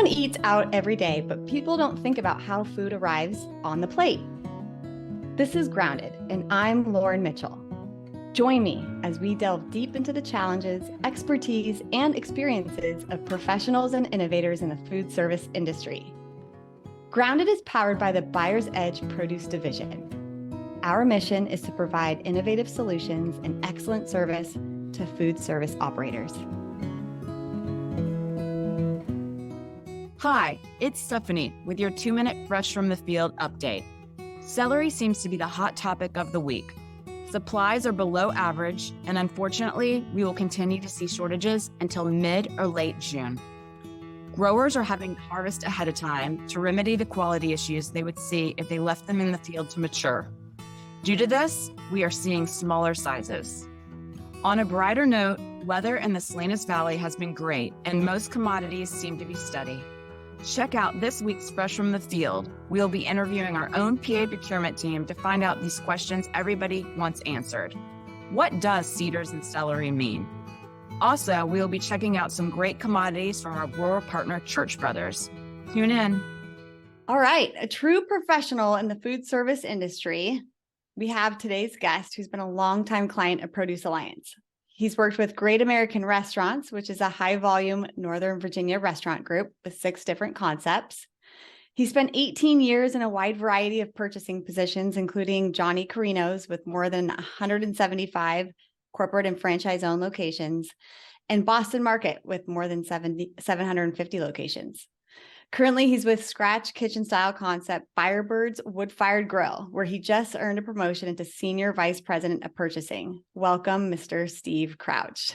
Everyone eats out every day, but people don't think about how food arrives on the plate. This is Grounded, and I'm Lauren Mitchell. Join me as we delve deep into the challenges, expertise, and experiences of professionals and innovators in the food service industry. Grounded is powered by the Buyer's Edge Produce Division. Our mission is to provide innovative solutions and excellent service to food service operators. Hi, it's Stephanie with your 2-minute Fresh from the Field update. Celery seems to be the hot topic of the week. Supplies are below average, and unfortunately, we will continue to see shortages until mid or late June. Growers are having to harvest ahead of time to remedy the quality issues they would see if they left them in the field to mature. Due to this, we are seeing smaller sizes. On a brighter note, weather in the Salinas Valley has been great, and most commodities seem to be steady. Check out this week's Fresh from the Field. We'll be interviewing our own PA procurement team to find out these questions everybody wants answered. What does cedars and celery mean? Also, we'll be checking out some great commodities from our rural partner, Church Brothers. Tune in. All right, a true professional in the food service industry. We have today's guest who's been a longtime client of Produce Alliance. He's worked with Great American Restaurants, which is a high-volume Northern Virginia restaurant group with 6 different concepts. He spent 18 years in a wide variety of purchasing positions, including Johnny Carino's with more than 175 corporate and franchise-owned locations, and Boston Market with more than 750 locations. Currently, he's with Scratch kitchen-style concept Firebirds Wood Fired Grill, where he just earned a promotion into Senior Vice President of Purchasing. Welcome, Mr. Steve Crouch.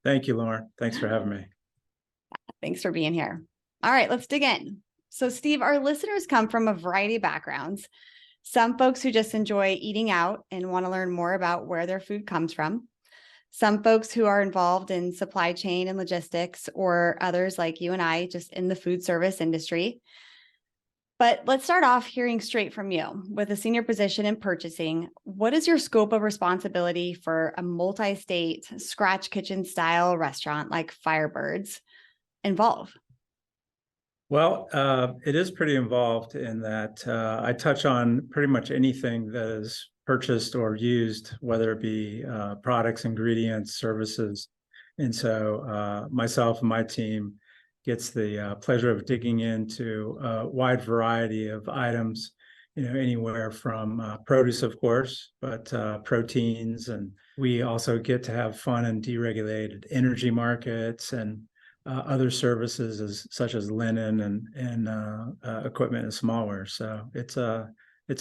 Thank you, Lauren. Thanks for having me. Thanks for being here. All right, let's dig in. So, Steve, our listeners come from a variety of backgrounds. Some folks who just enjoy eating out and want to learn more about where their food comes from. Some folks who are involved in supply chain and logistics, or others like you and I, just in the food service industry. But let's start off hearing straight from you. With a senior position in purchasing, what is your scope of responsibility for a multi-state scratch kitchen style restaurant like Firebirds involve? Well, it is pretty involved in that I touch on pretty much anything that is purchased or used, whether it be products, ingredients, services. And so myself and my team gets the pleasure of digging into a wide variety of items, anywhere from produce, of course, but proteins. And we also get to have fun in deregulated energy markets and other services such as linen and equipment and smallware. So it's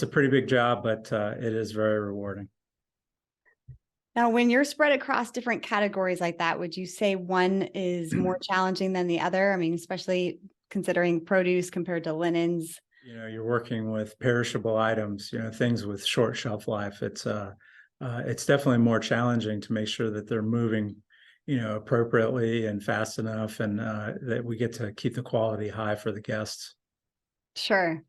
a pretty big job, but it is very rewarding. Now, when you're spread across different categories like that, would you say one is more challenging than the other? I mean, especially considering produce compared to linens. You're working with perishable items, things with short shelf life. It's definitely more challenging to make sure that they're moving, appropriately and fast enough, and that we get to keep the quality high for the guests. Sure.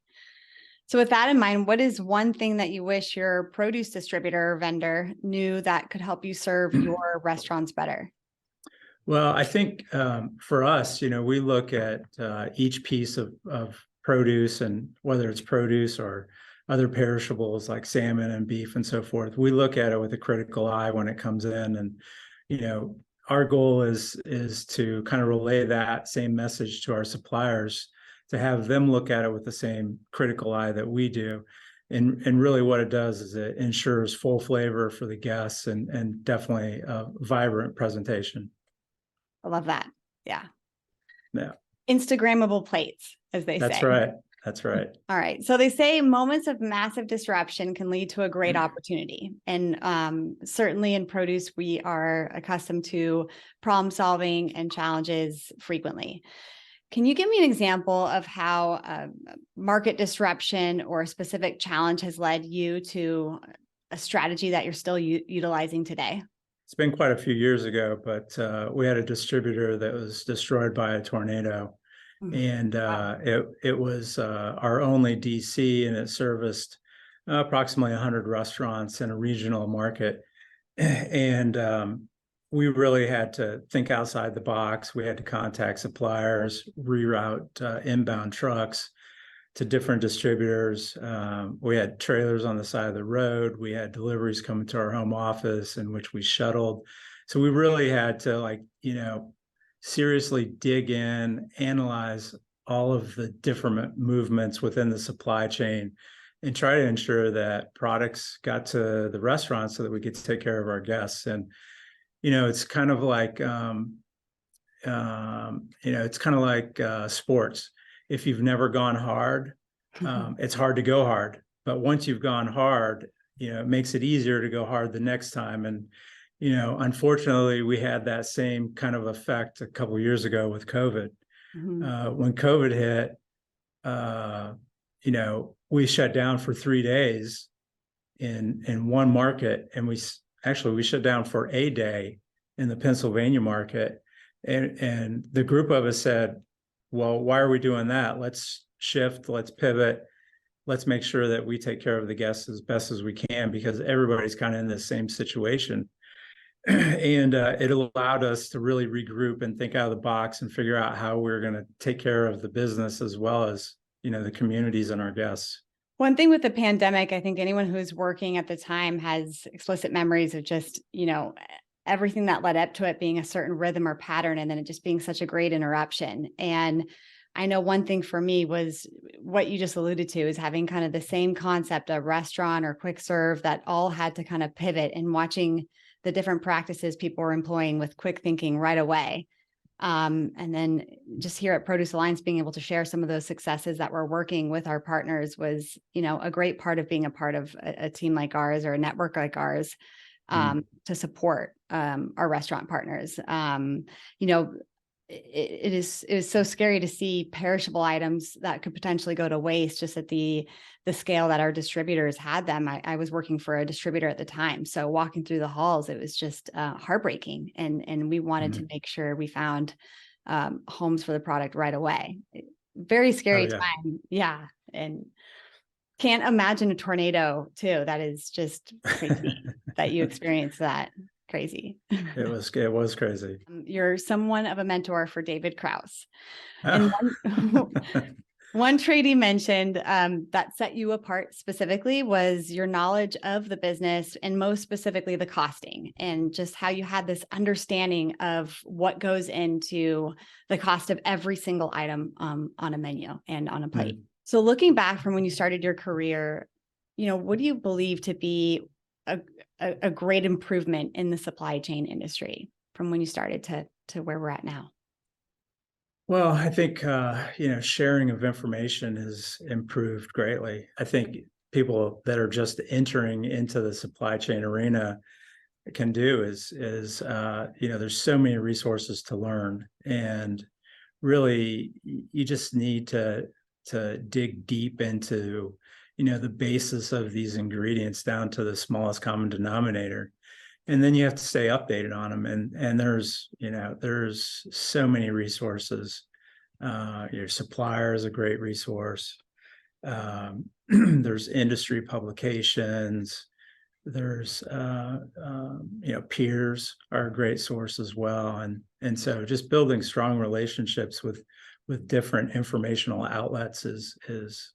So with that in mind, what is one thing that you wish your produce distributor or vendor knew that could help you serve your restaurants better? Well, I think for us, we look at each piece of produce, and whether it's produce or other perishables like salmon and beef and so forth, we look at it with a critical eye when it comes in. And, our goal is to kind of relay that same message to our suppliers, to have them look at it with the same critical eye that we do. And really what it does is it ensures full flavor for the guests and definitely a vibrant presentation. I love that. Yeah. Yeah. Instagrammable plates, as they say. That's right. That's right. All right. So they say moments of massive disruption can lead to a great opportunity. And certainly in produce, we are accustomed to problem solving and challenges frequently. Can you give me an example of how market disruption or a specific challenge has led you to a strategy that you're still utilizing today? It's been quite a few years ago, but we had a distributor that was destroyed by a tornado. And it was our only DC, and it serviced approximately 100 restaurants in a regional market. And we really had to think outside the box. We had to contact suppliers, reroute inbound trucks to different distributors. We had trailers on the side of the road. We had deliveries coming to our home office in which we shuttled. So we really had to, like, seriously dig in, analyze all of the different movements within the supply chain, and try to ensure that products got to the restaurant so that we could take care of our guests. And it's kind of like sports. If you've never gone hard, it's hard to go hard. But once you've gone hard, it makes it easier to go hard the next time. And unfortunately, we had that same kind of effect a couple of years ago with COVID. When COVID hit, we shut down for 3 days in one market, and we shut down for a day in the Pennsylvania market. And the group of us said, well, why are we doing that? Let's shift, let's pivot, let's make sure that we take care of the guests as best as we can, because everybody's kind of in the same situation. And it allowed us to really regroup and think out of the box and figure out how we're going to take care of the business as well as, the communities and our guests. One thing with the pandemic, I think anyone who's working at the time has explicit memories of just, everything that led up to it being a certain rhythm or pattern, and then it just being such a great interruption. And I know one thing for me was what you just alluded to, is having kind of the same concept of restaurant or quick serve that all had to kind of pivot, and watching the different practices people were employing with quick thinking right away. And then just here at Produce Alliance, being able to share some of those successes that we're working with our partners was, a great part of being a part of a team like ours, or a network like ours, to support our restaurant partners. It is so scary to see perishable items that could potentially go to waste just at the scale that our distributors had them. I was working for a distributor at the time, so walking through the halls, it was just heartbreaking, and we wanted to make sure we found homes for the product right away. Very scary time. Yeah. And can't imagine a tornado too. That is just crazy that you experienced that. Crazy. It was crazy. You're somewhat of a mentor for David Krause. And one trait he mentioned that set you apart specifically was your knowledge of the business, and most specifically the costing, and just how you had this understanding of what goes into the cost of every single item on a menu and on a plate. So looking back from when you started your career, what do you believe to be a great improvement in the supply chain industry from when you started to where we're at now? Well, I think, sharing of information has improved greatly. I think people that are just entering into the supply chain arena can do is there's so many resources to learn, and really you just need to dig deep into the basis of these ingredients down to the smallest common denominator. And then you have to stay updated on them. And there's so many resources. Your supplier is a great resource. There's industry publications. There's, peers are a great source as well. And so just building strong relationships with different informational outlets is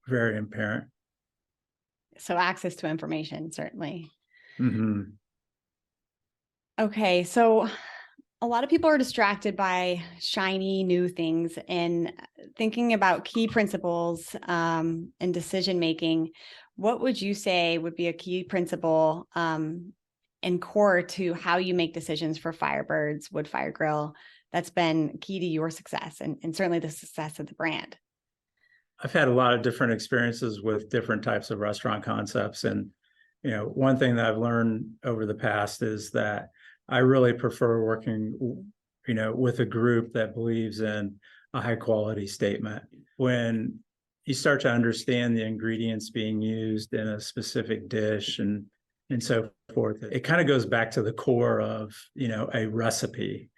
very apparent. So access to information, certainly. Mm-hmm. Okay, so a lot of people are distracted by shiny new things, and thinking about key principles and decision making. What would you say would be a key principle and core to how you make decisions for Firebirds Wood Fired Grill that's been key to your success and certainly the success of the brand? I've had a lot of different experiences with different types of restaurant concepts. And, one thing that I've learned over the past is that I really prefer working, with a group that believes in a high quality statement. When you start to understand the ingredients being used in a specific dish and so forth, it kind of goes back to the core of, a recipe.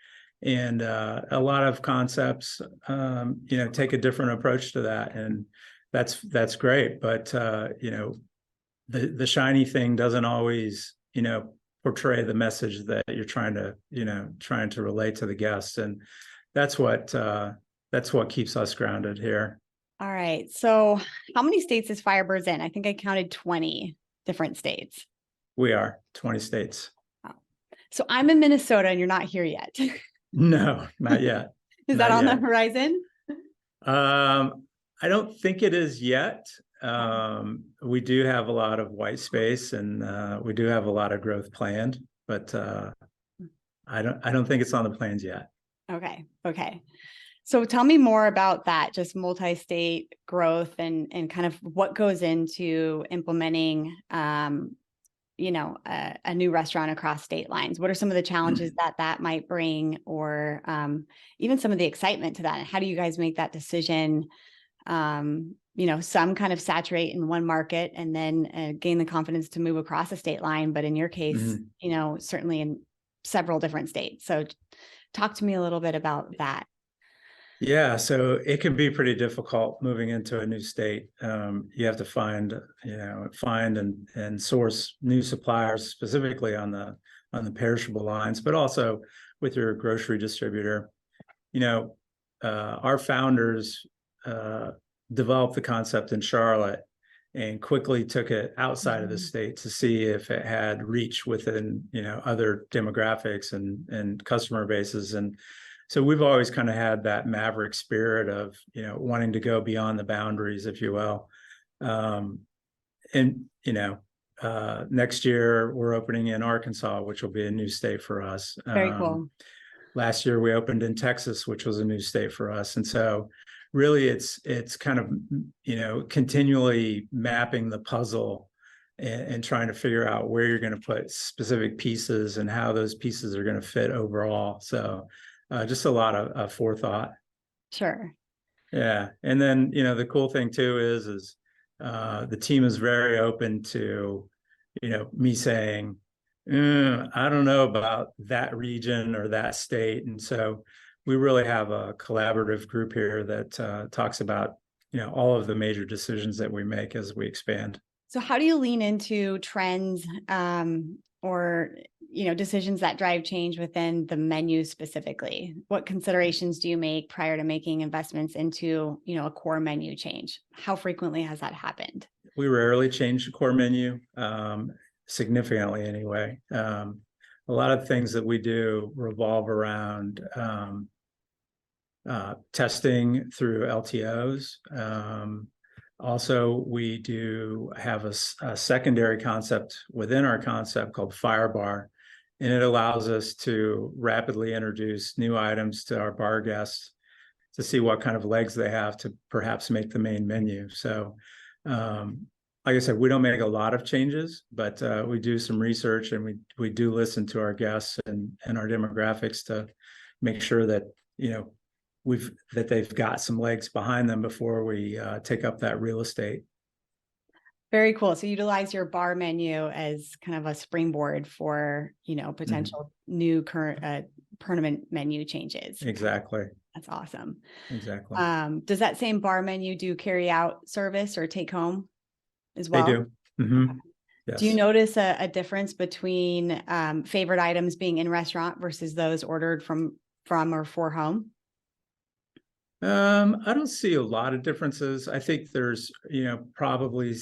And a lot of concepts, take a different approach to that, and that's great. But the shiny thing doesn't always, portray the message that you're trying to relate to the guests. And that's what keeps us grounded here. All right. So how many states is Firebirds in? I think I counted 20 different states. We are 20 states. Wow. So I'm in Minnesota and you're not here yet. No, not yet. Is that on the horizon? I don't think it is yet. We do have a lot of white space, and we do have a lot of growth planned, but I don't think it's on the plans yet. Okay. So tell me more about that, just multi-state growth and kind of what goes into implementing, a new restaurant across state lines. What are some of the challenges that might bring, or even some of the excitement to that? And how do you guys make that decision? Some kind of saturate in one market and then gain the confidence to move across a state line. But in your case, certainly in several different states. So talk to me a little bit about that. Yeah, so it can be pretty difficult moving into a new state. You have to find and source new suppliers, specifically on the perishable lines, but also with your grocery distributor. Our founders developed the concept in Charlotte and quickly took it outside of the state to see if it had reach within other demographics and customer bases. And so we've always kind of had that maverick spirit of wanting to go beyond the boundaries, if you will. Next year we're opening in Arkansas, which will be a new state for us. Very cool. Last year we opened in Texas, which was a new state for us. And so really it's kind of, continually mapping the puzzle and trying to figure out where you're going to put specific pieces and how those pieces are going to fit overall. So just a lot of forethought. Sure. Yeah. And then, the cool thing too is the team is very open to, me saying, I don't know about that region or that state. And so we really have a collaborative group here that talks about, all of the major decisions that we make as we expand. So how do you lean into trends or decisions that drive change within the menu specifically? What considerations do you make prior to making investments into, a core menu change? How frequently has that happened? We rarely change the core menu, significantly anyway. A lot of things that we do revolve around testing through LTOs. Also, we do have a secondary concept within our concept called Fire Bar, and it allows us to rapidly introduce new items to our bar guests to see what kind of legs they have to perhaps make the main menu. So, like I said, we don't make a lot of changes, but we do some research, and we do listen to our guests and our demographics to make sure that that they've got some legs behind them before we take up that real estate. Very cool. So utilize your bar menu as kind of a springboard for, potential new current permanent menu changes. Exactly. That's awesome. Exactly. Does that same bar menu do carry out service or take home as well? They do. Mm-hmm. Yes. Do you notice a difference between favorite items being in restaurant versus those ordered from or for home? I don't see a lot of differences. I think there's, probably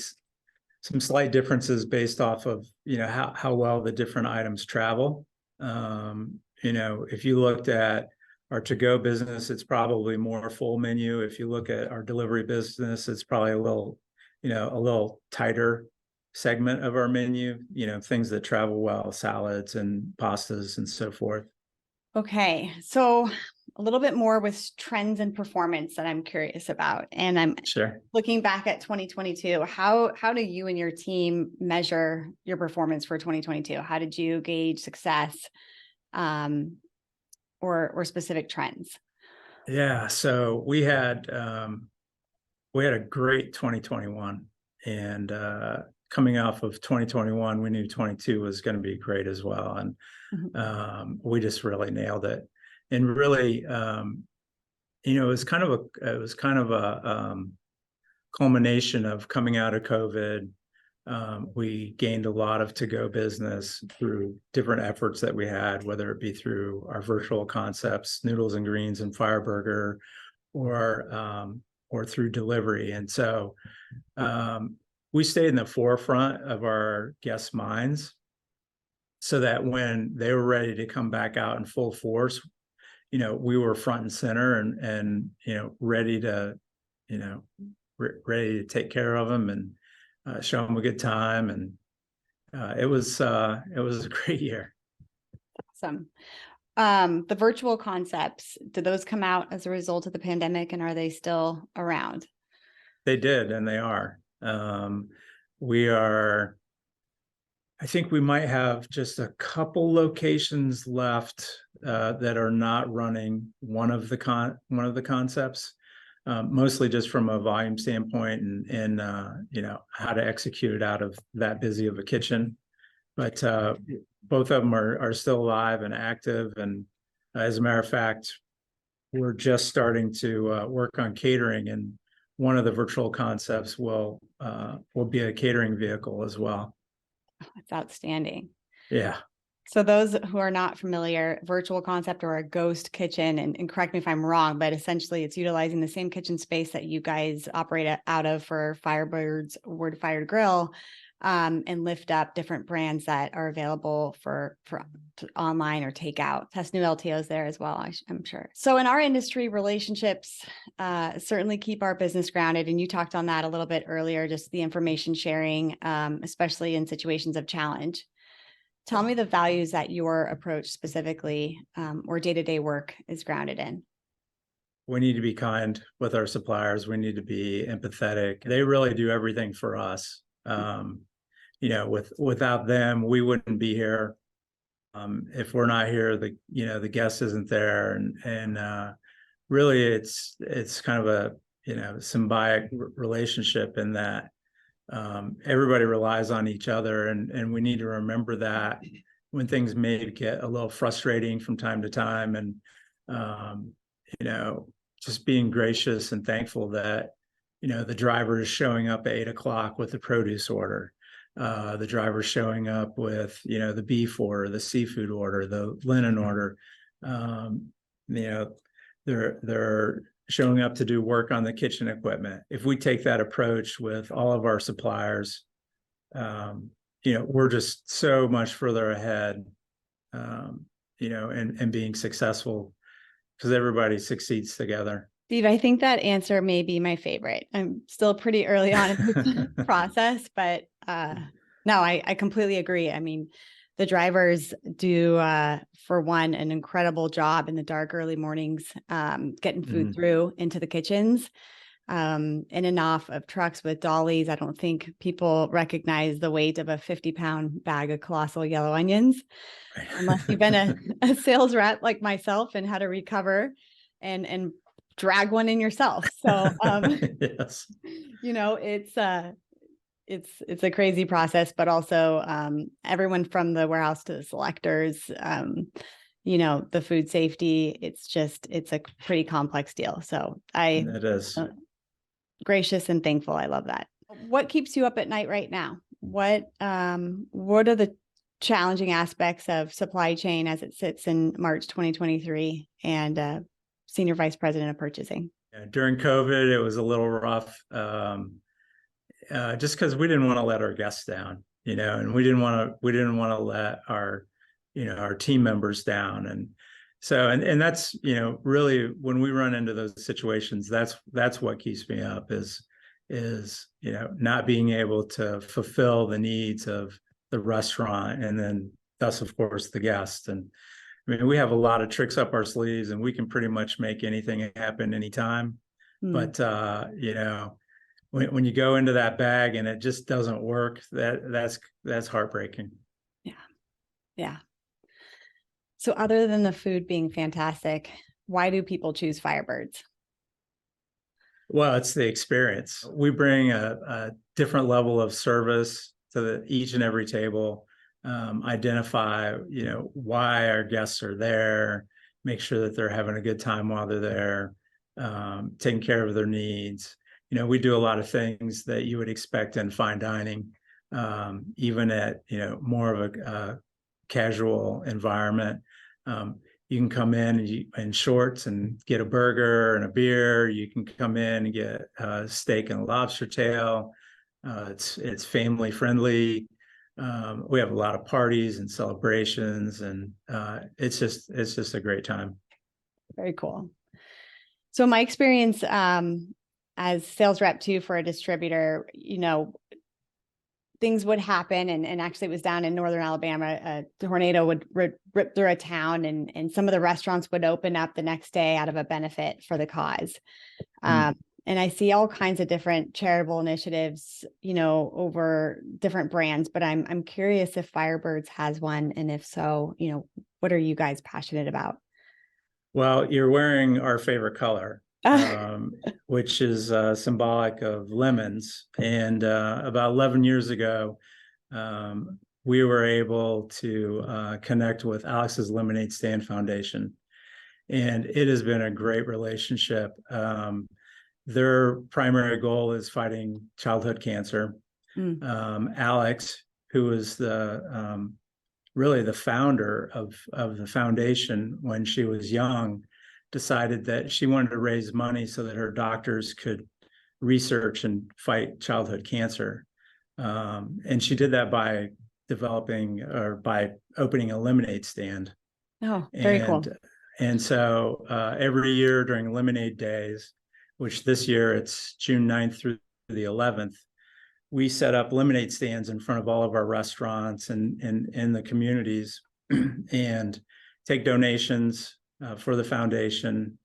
some slight differences based off of, how well the different items travel. If you looked at our to-go business, it's probably more full menu. If you look at our delivery business, it's probably a little tighter segment of our menu, things that travel well, salads and pastas and so forth. Okay. So a little bit more with trends and performance that I'm curious about. And I'm sure looking back at 2022. How do you and your team measure your performance for 2022? How did you gauge success or specific trends? Yeah. So we had a great 2021, and coming off of 2021, we knew 22 was going to be great as well. And we just really nailed it. And really, it was kind of a culmination of coming out of COVID, We gained a lot of to-go business through different efforts that we had, whether it be through our virtual concepts, Noodles and Greens and Fireburger, or through delivery. And so we stayed in the forefront of our guests' minds so that when they were ready to come back out in full force, we were front and center and ready to, ready to take care of them and show them a good time. And it was a great year. Awesome. The virtual concepts, did those come out as a result of the pandemic, and are they still around? They did, and they are. I think we might have just a couple locations left that are not running one of the concepts, mostly just from a volume standpoint and how to execute it out of that busy of a kitchen. But both of them are still alive and active. And as a matter of fact, we're just starting to work on catering, and one of the virtual concepts will be a catering vehicle as well. That's outstanding. Yeah. So those who are not familiar, virtual concept or a ghost kitchen, and correct me if I'm wrong, but essentially it's utilizing the same kitchen space that you guys operate out of for Firebirds Wood Fired Grill, and lift up different brands that are available for online or takeout. Test new LTOs there as well, I'm sure. So in our industry, relationships certainly keep our business grounded. And you talked on that a little bit earlier, just the information sharing, especially in situations of challenge. Tell me the values that your approach specifically or day-to-day work is grounded in. We need to be kind with our suppliers. We need to be empathetic. They really do everything for us. Without them, we wouldn't be here. If we're not here, the guest isn't there. And really it's kind of a, symbiotic relationship in that everybody relies on each other. And we need to remember that when things may get a little frustrating from time to time, and, just being gracious and thankful that, the driver is showing up at 8 o'clock with the produce order. The driver showing up with, the beef order, the seafood order, the linen order. They're showing up to do work on the kitchen equipment. If we take that approach with all of our suppliers, we're just so much further ahead, and being successful because everybody succeeds together. Steve, I think that answer may be my favorite. I'm still pretty early on in this process, but no, I completely agree. I mean, the drivers do, for one, an incredible job in the dark early mornings, getting food through into the kitchens, in and off of trucks with dollies. I don't think people recognize the weight of a 50-pound bag of colossal yellow onions, unless you've been a sales rep like myself and had to recover and drag one in yourself. So, yes, it's a crazy process, but also, everyone from the warehouse to the selectors, the food safety, it's a pretty complex deal. So it is gracious and thankful. I love that. What keeps you up at night right now? What are the challenging aspects of supply chain as it sits in March 2023 and, Senior Vice President of Purchasing? During COVID, it was a little rough, just because we didn't want to let our guests down, and we didn't want to let our, our team members down. And so, and that's, really when we run into those situations, that's what keeps me up is, not being able to fulfill the needs of the restaurant and then thus, of course, the guest. And I mean, we have a lot of tricks up our sleeves and we can pretty much make anything happen anytime. But, when you go into that bag and it just doesn't work, that's heartbreaking. Yeah. Yeah. So other than the food being fantastic, why do people choose Firebirds? Well, it's the experience. We bring a different level of service to each and every table. Identify, why our guests are there, make sure that they're having a good time while they're there, taking care of their needs. We do a lot of things that you would expect in fine dining. even at, more of a casual environment. You can come in shorts and get a burger and a beer. You can come in and get a steak and a lobster tail. It's family friendly. We have a lot of parties and celebrations, and it's just a great time. Very cool. So my experience as sales rep too for a distributor, things would happen, and actually it was down in northern Alabama. A tornado would rip through a town, and some of the restaurants would open up the next day out of a benefit for the cause. And I see all kinds of different charitable initiatives, over different brands, but I'm curious if Firebirds has one, and if so, what are you guys passionate about? Well, you're wearing our favorite color, which is symbolic of lemons. And about 11 years ago, we were able to connect with Alex's Lemonade Stand Foundation. And it has been a great relationship. Their primary goal is fighting childhood cancer. Alex, who is really the founder of the foundation when she was young, decided that she wanted to raise money so that her doctors could research and fight childhood cancer. And she did that by opening a lemonade stand. Oh, very cool. And so every year during Lemonade Days, which this year it's June 9th through the 11th, we set up lemonade stands in front of all of our restaurants and in the communities and take donations for the foundation.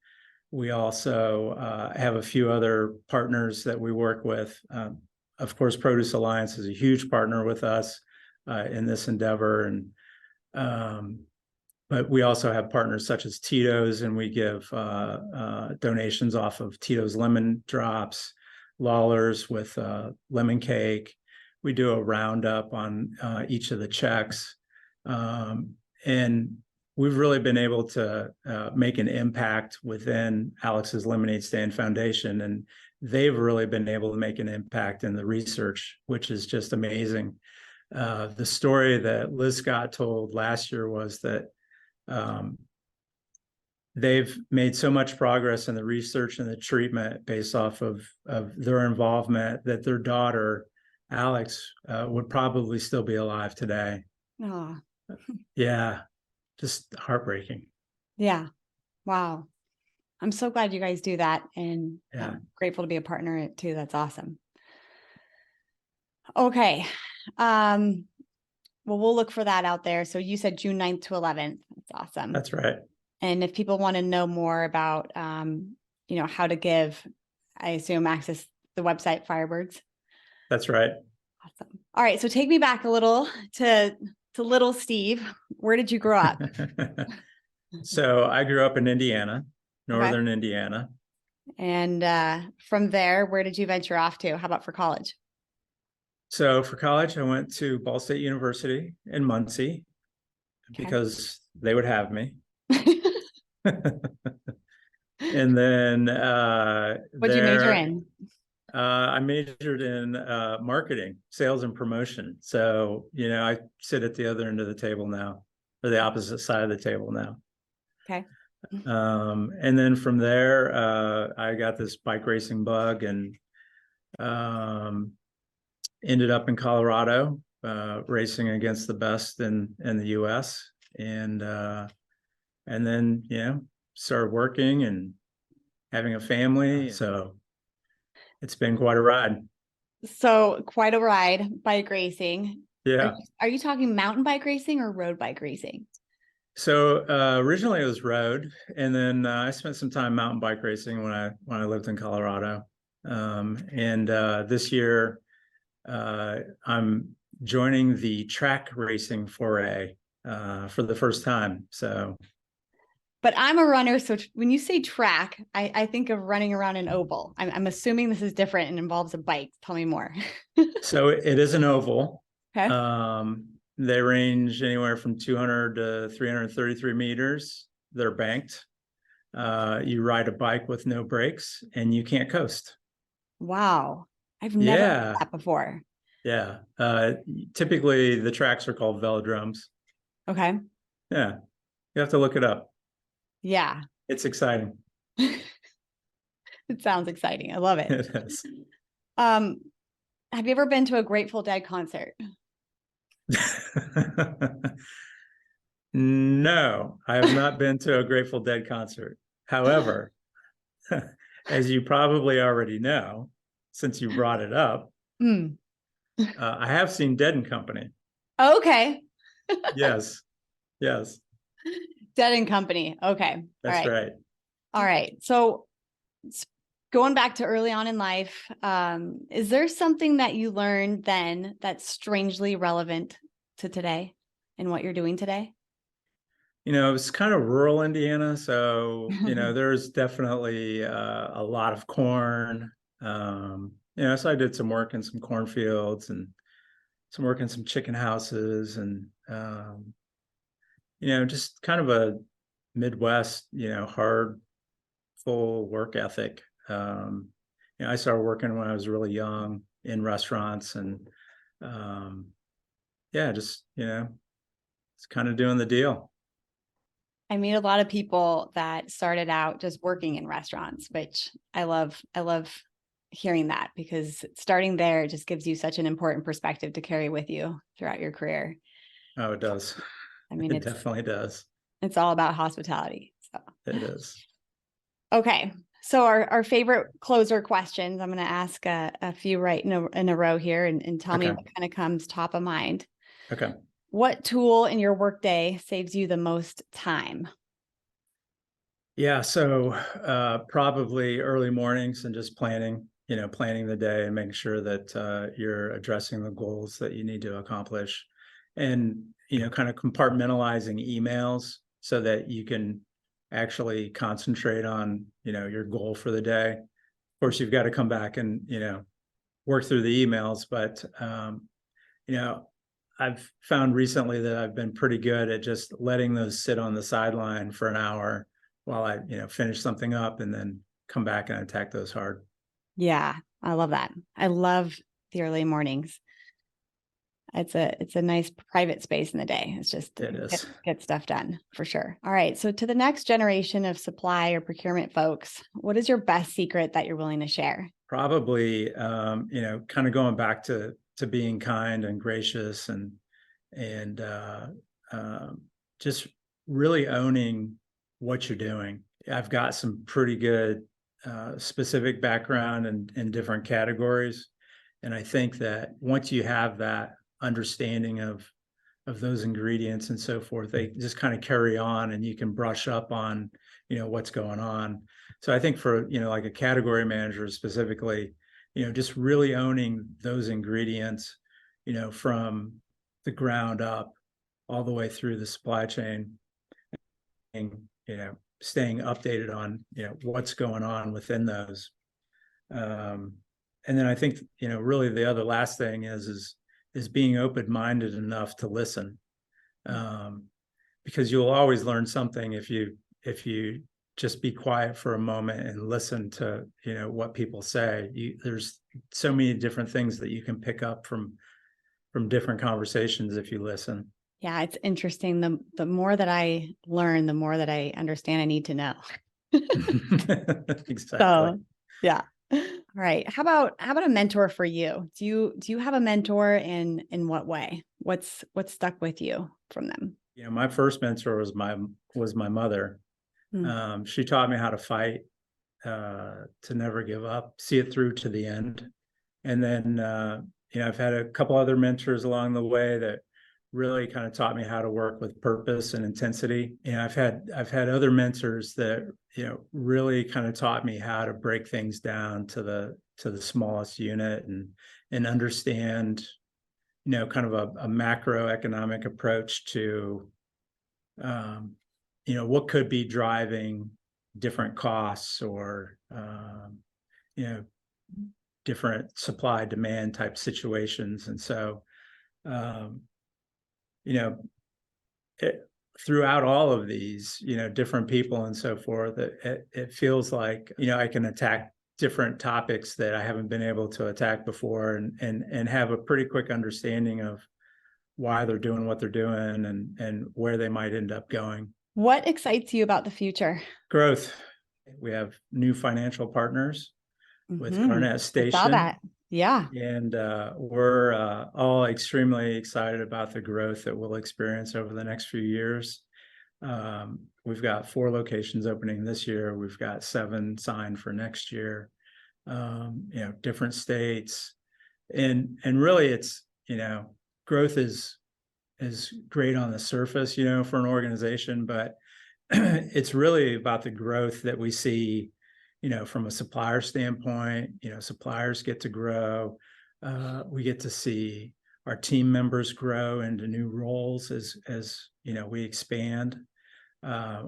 We also have a few other partners that we work with. Of course, Produce Alliance is a huge partner with us in this endeavor. But we also have partners such as Tito's, and we give donations off of Tito's lemon drops, Lawler's with lemon cake. We do a roundup on each of the checks. And we've really been able to make an impact within Alex's Lemonade Stand Foundation. And they've really been able to make an impact in the research, which is just amazing. The story that Liz Scott told last year was that they've made so much progress in the research and the treatment based off of their involvement that their daughter, Alex, would probably still be alive today. Oh. Yeah, just heartbreaking. Yeah. Wow. I'm so glad you guys do that, and I'm grateful to be a partner too. That's awesome. Okay. Well, we'll look for that out there. So you said June 9th to 11th. That's awesome. That's right. And if people want to know more about, how to give, I assume access the website Firebirds. That's right. Awesome. All right. So take me back a little to little Steve. Where did you grow up? So I grew up in Indiana, northern Indiana. And from there, where did you venture off to? How about for college? So for college, I went to Ball State University in Muncie because they would have me. And then what'd you major in? I majored in marketing, sales and promotion. So, I sit at the other end of the table now, or the opposite side of the table now. Okay. And then from there, I got this bike racing bug and ended up in Colorado, racing against the best in the US. And then, started working and having a family. So it's been quite a ride. So quite a ride, bike racing. Yeah. Are you talking mountain bike racing or road bike racing? So originally it was road, and then I spent some time mountain bike racing when I lived in Colorado. And this year I'm joining the track racing foray for the first time. So. But I'm a runner, so when you say track, I think of running around an oval. I'm assuming this is different and involves a bike. Tell me more. So it is an oval. Okay. They range anywhere from 200 to 333 meters. They're banked. You ride a bike with no brakes, and you can't coast. Wow. I've never heard that before. Yeah. Typically the tracks are called velodromes. Okay. Yeah. You have to look it up. Yeah. It's exciting. It sounds exciting. I love it. It is. Um, have you ever been to a Grateful Dead concert? No, I have not been to a Grateful Dead concert. However, as you probably already know, since you brought it up, Mm. I have seen Dead and Company. Okay. Yes, yes, Dead and Company. Okay. All that's right. right. All right. So going back to early on in life, is there something that you learned then that's strangely relevant to today and what you're doing today? It's kind of rural Indiana, so there's definitely a lot of corn. So I did some work in some cornfields and some work in some chicken houses, and just kind of a Midwest, hard, full work ethic. I started working when I was really young in restaurants, and just it's kind of doing the deal. I meet a lot of people that started out just working in restaurants, which I love. I love hearing that because starting there just gives you such an important perspective to carry with you throughout your career. Oh, it does. I mean, It definitely does. it's all about hospitality. So It is. okay. So our favorite closer questions, I'm going to ask a few right in a row here and tell me Okay. what kind of comes top of mind. Okay. What tool in your workday saves you the most time? Yeah. So probably early mornings and just planning the day and making sure that you're addressing the goals that you need to accomplish, and, kind of compartmentalizing emails so that you can actually concentrate on, your goal for the day. Of course, you've got to come back and, work through the emails, but, I've found recently that I've been pretty good at just letting those sit on the sideline for an hour while I, finish something up and then come back and attack those hard. Yeah, I love that. I love the early mornings. It's a nice private space in the day. It's just It is. get stuff done for sure. All right. So to the next generation of supply or procurement folks, what is your best secret that you're willing to share? Probably, kind of going back to being kind and gracious, and just really owning what you're doing. I've got some pretty good specific background in different categories, and I think that once you have that understanding of those ingredients and so forth, they just kind of carry on, and you can brush up on what's going on. So I think for like a category manager specifically, just really owning those ingredients, from the ground up all the way through the supply chain, and staying updated on what's going on within those. And then I think really the other last thing is being open-minded enough to listen, because you'll always learn something if you just be quiet for a moment and listen to what people say. There's so many different things that you can pick up from different conversations if you listen. Yeah, it's interesting. The more that I learn, the more that I understand I need to know. Exactly. So yeah. All right. How about a mentor for you? Do you have a mentor, in what way? What's stuck with you from them? My first mentor was my mother. She taught me how to fight, to never give up, see it through to the end. And then I've had a couple other mentors along the way that really kind of taught me how to work with purpose and intensity. And I've had other mentors that really kind of taught me how to break things down to the smallest unit, and understand kind of a macroeconomic approach to what could be driving different costs, or different supply demand type situations. And so throughout all of these different people and so forth, it feels like I can attack different topics that I haven't been able to attack before, and have a pretty quick understanding of why they're doing what they're doing and where they might end up going. What excites you about the future? Growth. We have new financial partners with Mhm. Garnett I Station. saw that. Yeah. And we're all extremely excited about the growth that we'll experience over the next few years. We've got 4 locations opening this year. We've got 7 signed for next year. Different states, and really, it's growth is great on the surface, for an organization, but it's really about the growth that we see, from a supplier standpoint. Suppliers get to grow. We get to see our team members grow into new roles as we expand,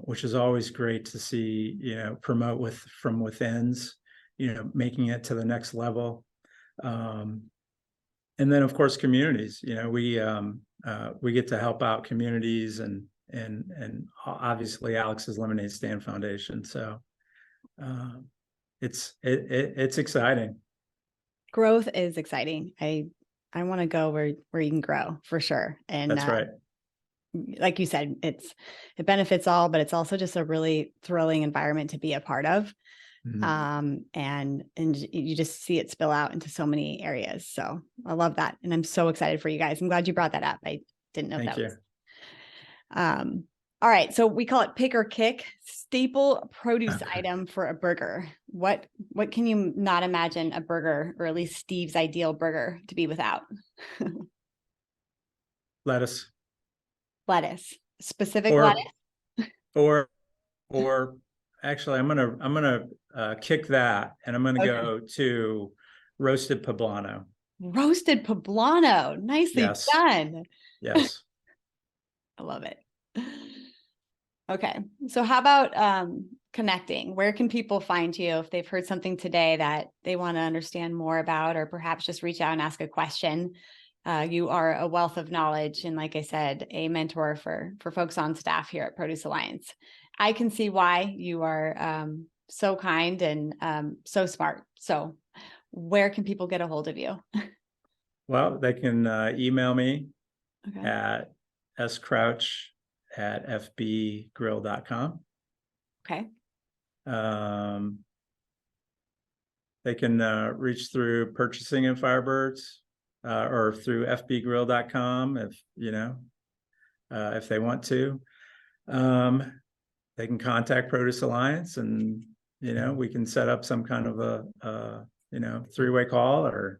which is always great to see, promote from withins, making it to the next level. And then, of course, communities. We get to help out communities, and obviously Alex's Lemonade Stand Foundation. So it's exciting. Growth is exciting. I want to go where you can grow for sure. And that's right. Like you said, it benefits all, but it's also just a really thrilling environment to be a part of. Mm-hmm. And you just see it spill out into so many areas. So I love that. And I'm so excited for you guys. I'm glad you brought that up. I didn't know Thank that you. was. All right. So we call it pick or kick, staple produce item for a burger. What can you not imagine a burger, or at least Steve's ideal burger, to be without? Lettuce. Lettuce. Specific lettuce? Or actually, I'm gonna kick that, and I'm gonna go to roasted poblano. Roasted poblano. Nicely done. Yes. I love it. Okay. So how about connecting? Where can people find you if they've heard something today that they want to understand more about, or perhaps just reach out and ask a question? You are a wealth of knowledge, and like I said, a mentor for folks on staff here at Produce Alliance. I can see why. You are so kind and so smart. So where can people get a hold of you? Well, they can email me Okay. at scrouch@fbgrill.com. Okay. They can reach through purchasing in Firebirds, or through fbgrill.com if they want to. They can contact Produce Alliance, and we can set up some kind of a 3-way call or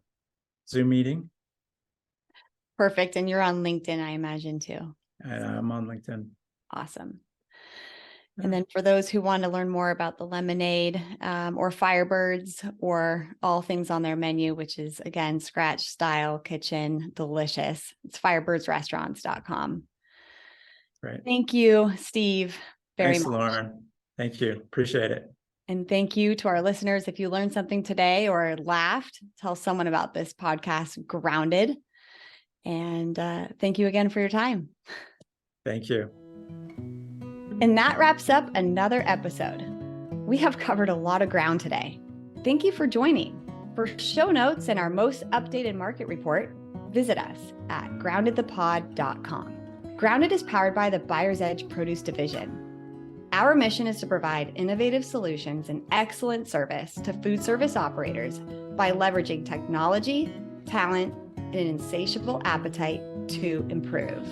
Zoom meeting. Perfect. And you're on LinkedIn, I imagine, too. And I'm on LinkedIn. Awesome. And then for those who want to learn more about the lemonade, or Firebirds, or all things on their menu, which is, again, scratch style kitchen, delicious, it's firebirdsrestaurants.com. Right. Thank you, Steve, very Thanks, much. Lauren. Thank you. Appreciate it. And thank you to our listeners. If you learned something today or laughed, tell someone about this podcast, Grounded. And thank you again for your time. Thank you. And that wraps up another episode. We have covered a lot of ground today. Thank you for joining. For show notes and our most updated market report, visit us at groundedthepod.com. Grounded is powered by the Buyer's Edge Produce Division. Our mission is to provide innovative solutions and excellent service to food service operators by leveraging technology, talent, and an insatiable appetite to improve.